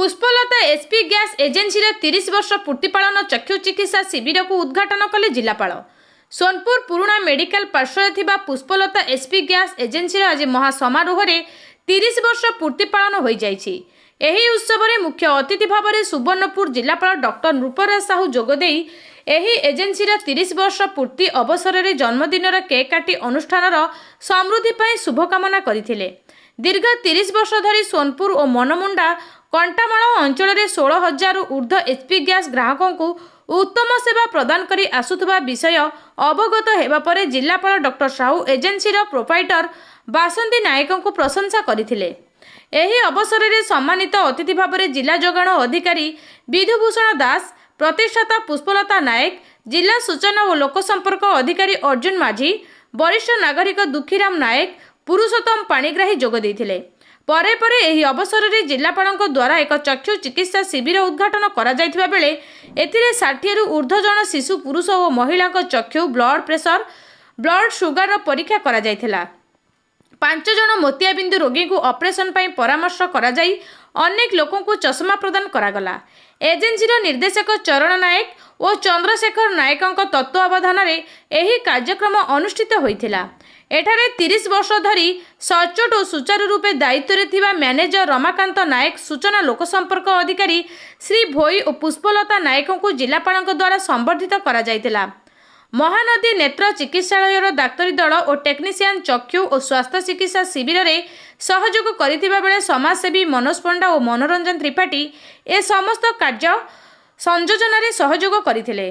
Pushpalata SP gas agency 30 वर्ष पूर्ति पालन चक्षु चिकित्सा शिविर को उद्घाटन कले जिलापाल। सोनपुर पुराणा मेडिकल पार्श्वे थिबा पुष्पलता एसपी गैस एजेन्सी आज महासमारोह 30 वर्ष पूर्ति पालन हो जाइछि। एही उत्सव में मुख्य अतिथि भाव में सुवर्णपुर जिलापाल डॉक्टर नृपराज साहू जोगदे एही एजेन्सी 30 वर्ष पूर्ति अवसर में जन्मदिन केक काटी अनुष्ठान समृद्धि शुभकामना करथिले। दीर्घ 30 वर्ष धरी सोनपुर और मनमुंडा कंटामाल अंचल में 16,000 ऊर्ध्व एचपी गैस ग्राहकों को उत्तम सेवा प्रदान करी आसुथबा विषय अवगत हेबा परे जिलापाल डॉक्टर साहू एजेन्सी प्रोप्राइटर बासंती नायक को प्रशंसा करथिले। एही अवसर में सम्मानित अतिथि भाव में जिला जोगाण अधिकारी विधुभूषण दास, प्रतिष्ठाता पुष्पलता नायक, जिला सूचना और लोकसंपर्क अधिकारी अर्जुन माझी, वरिष्ठ नागरिक दुखीराम नायक, पुरुषोत्तम पाणिग्राही जोग देइथिले। परे परे एही अवसर में जिलापालଙ୍କ द्वारा एक चक्षु चिकित्सा शिविर उद्घाटन करा जायथिबा बेले एथिरे 60 रु ऊर्ध्व जन शिशु, पुरुष और महिला चक्षु, ब्लड प्रेशर, ब्लड सुगर परीक्षा करा जायथिला। 5 जन मोतियाबिंदु रोगी को ऑपरेशन पाई परामर्श करा जाई अनेक लोकों को चश्मा प्रदान करागला। एजेन्सी निर्देशक चरण नायक और चंद्रशेखर नायक तत्वावधान में एही कार्यक्रम अनुष्ठित होइथिला। एठारे 30 वर्ष धरी सचोट और सुचारू रूपे दायित्व थिबा मैनेजर रमाकांत नायक, सूचना लोकसंपर्क अधिकारी श्री भोई और पुष्पलता नायक को जिलापाल द्वारा संबर्धित करा जायतिला। महानदी नेत्र चिकित्सालय डाक्तरी दल और टेक्नीशियन चक्षु और स्वास्थ्य चिकित्सा शिविर में सहयोग करथिबा बेले समाजसेवी मनोज पंडा और मनोरंजन त्रिपाठी ए समस्त कार्य संयोजन सहयोग करथिले।